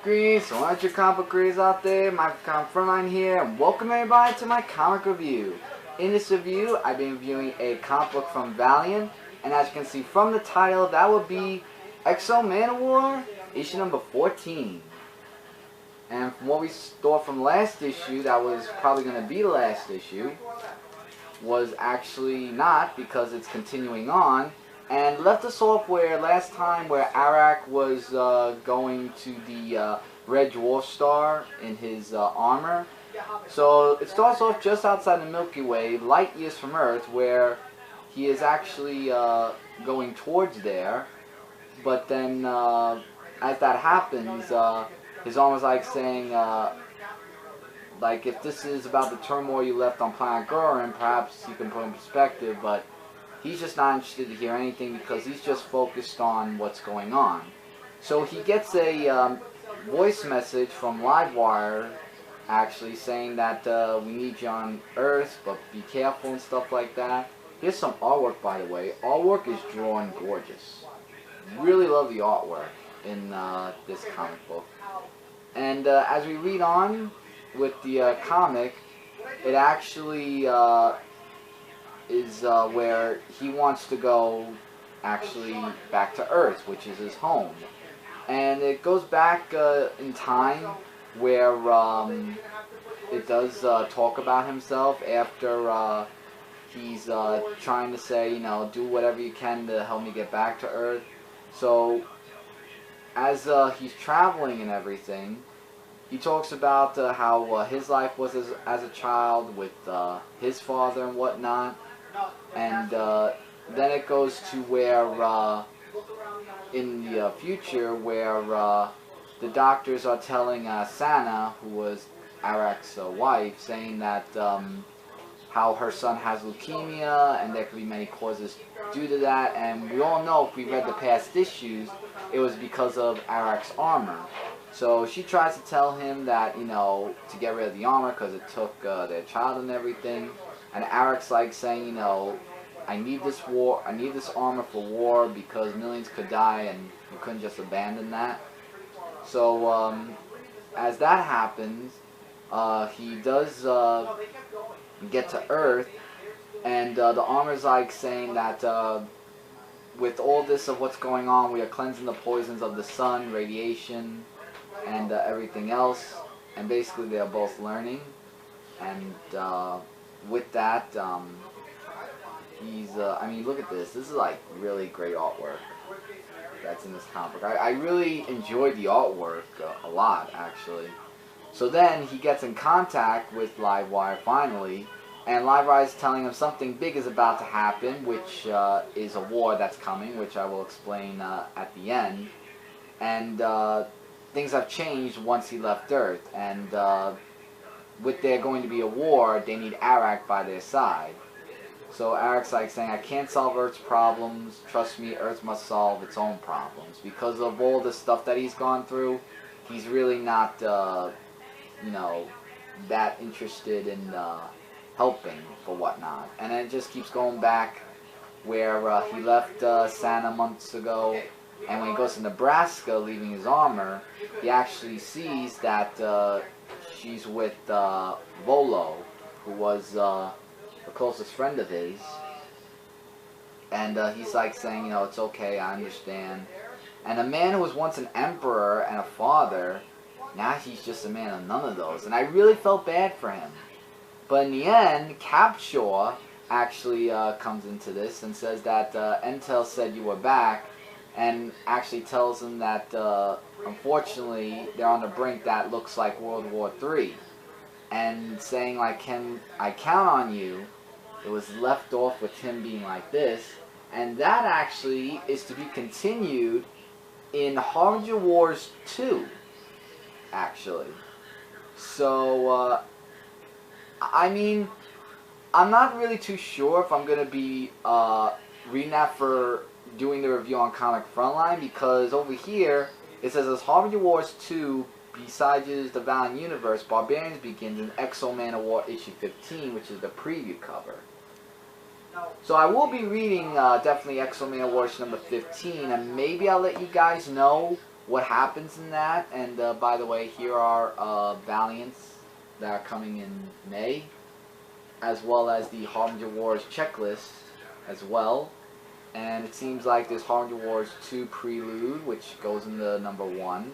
Greetings, so aren't your comic book readers out there? My comic Frontline here, and welcome everybody to my comic review. In this review, I've been reviewing a comic book from Valiant, and as you can see from the title, that would be X-O Manowar, issue number 14. And from what we saw from last issue, that was probably going to be the last issue, was actually not, because it's continuing on. And left us off where last time, where Arak was going to the Red Dwarf Star in his armor. So it starts off just outside the Milky Way, light years from Earth, where he is actually going towards there. But then, as that happens, his armor's like saying, like, if this is about the turmoil you left on planet Goran, perhaps you can put in perspective, but he's just not interested to hear anything because he's just focused on what's going on. So he gets a voice message from Livewire, actually, saying that we need you on Earth, but be careful and stuff like that. Here's some artwork, by the way. Artwork is drawn gorgeous. Really love the artwork in this comic book. And as we read on with the comic, it actually is where he wants to go actually back to Earth, which is his home. And it goes back in time where it does talk about himself after he's trying to say, you know, do whatever you can to help me get back to Earth. So as he's traveling and everything, he talks about how his life was as a child with his father and whatnot. And then it goes to where, in the future, where the doctors are telling Sana, who was Arak's wife, saying that how her son has leukemia, and there could be many causes due to that. And we all know, if we read the past issues, it was because of Arak's armor. So she tries to tell him that, you know, to get rid of the armor because it took their child and everything. And Arak's like saying, you know, I need this armor for war because millions could die and you couldn't just abandon that. So as that happens, he does get to Earth, and the armor's like saying that with all this of what's going on, we are cleansing the poisons of the sun, radiation, and everything else. And basically they're both learning. And with that, he's, I mean, look at this. This is like really great artwork that's in this comic book. I really enjoyed the artwork a lot, actually. So then he gets in contact with Livewire finally, and Livewire is telling him something big is about to happen, which is a war that's coming, which I will explain at the end. And things have changed once he left Earth, and with there going to be a war, they need Arak by their side. So Arak's like saying, I can't solve Earth's problems. Trust me, Earth must solve its own problems. Because of all the stuff that he's gone through, he's really not, you know, that interested in helping for whatnot. And then it just keeps going back where he left Sana months ago. And when he goes to Nebraska, leaving his armor, he actually sees that she's with Volo, who was the closest friend of his. And he's like saying, you know, it's okay, I understand. And a man who was once an emperor and a father, now he's just a man of none of those. And I really felt bad for him. But in the end, Capshaw actually comes into this and says that Entel said you were back, and actually tells him that unfortunately they're on the brink that looks like World War III, and saying like, can I count on you? It was left off with him being like this, and that actually is to be continued in Harbinger Wars 2, actually. So I mean, I'm not really too sure if I'm gonna be reading that for doing the review on Comic Frontline, because over here it says as Harbinger Wars 2 besides the Valiant Universe, Barbarians begins in X-O Manowar issue 15, which is the preview cover. So I will be reading definitely X-O Manowar issue number 15, and maybe I'll let you guys know what happens in that. And by the way, here are Valiants that are coming in May, as well as the Harbinger Wars checklist as well. And it seems like there's Harbinger Wars 2 Prelude, which goes into number 1.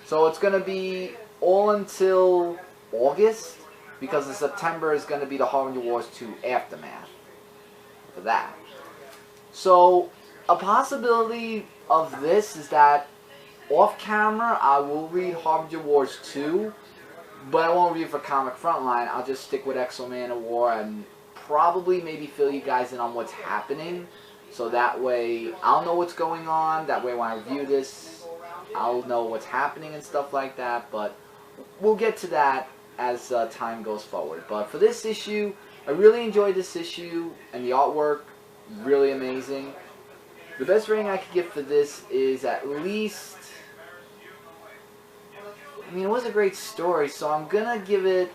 So it's going to be all until August, because in September is going to be the Harbinger Wars 2 Aftermath for that. So a possibility of this is that off camera I will read Harbinger Wars 2, but I won't read it for Comic Frontline. I'll just stick with X-O Manowar and probably maybe fill you guys in on what's happening. So that way I'll know what's going on. That way when I review this, I'll know what's happening and stuff like that. But we'll get to that as time goes forward. But for this issue, I really enjoyed this issue, and the artwork, really amazing. The best rating I could give for this is at least, I mean, it was a great story, so I'm gonna give it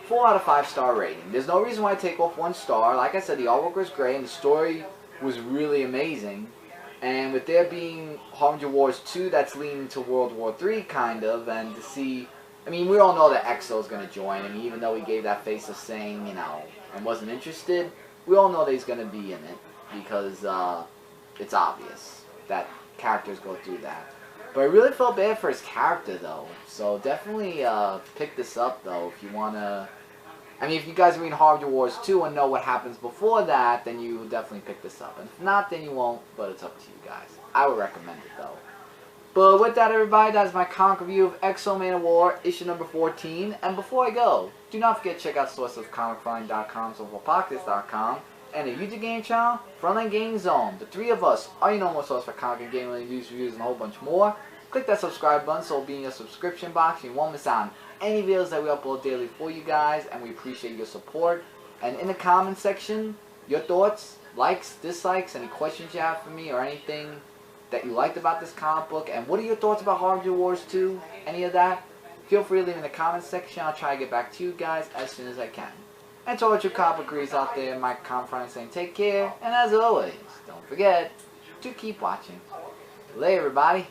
4 out of 5 star rating. There's no reason why I take off 1 star. Like I said, the artwork was great and the story was really amazing. And with there being Harbinger Wars 2, that's leaning to World War 3 kind of, and to see, I mean, we all know that X-O is going to join. I mean, even though he gave that face of saying, you know, and wasn't interested, we all know that he's going to be in it because it's obvious that characters go through that. But I really felt bad for his character, though. So definitely pick this up, though, if you want to. I mean, if you guys read Harbinger Wars 2 and know what happens before that, then you definitely pick this up. And if not, then you won't, but it's up to you guys. I would recommend it, though. But with that, everybody, that's my comic review of X-O Manowar, issue number 14. And before I go, do not forget to check out sources comicfrontline.com, soulfulpockets.com, and the YouTube game channel, Frontline Gaming Zone. The 3 of us are your normal source for comic and gaming news, reviews, and a whole bunch more. Click that subscribe button so it'll be in your subscription box. You won't miss out on any videos that we upload daily for you guys, and we appreciate your support. And in the comment section, your thoughts, likes, dislikes, any questions you have for me, or anything that you liked about this comic book, and what are your thoughts about Harbinger Wars 2, any of that, feel free to leave in the comment section. I'll try to get back to you guys as soon as I can. And to all you comic book readers out there, my comic friends saying take care, and as always, don't forget to keep watching. Later, everybody.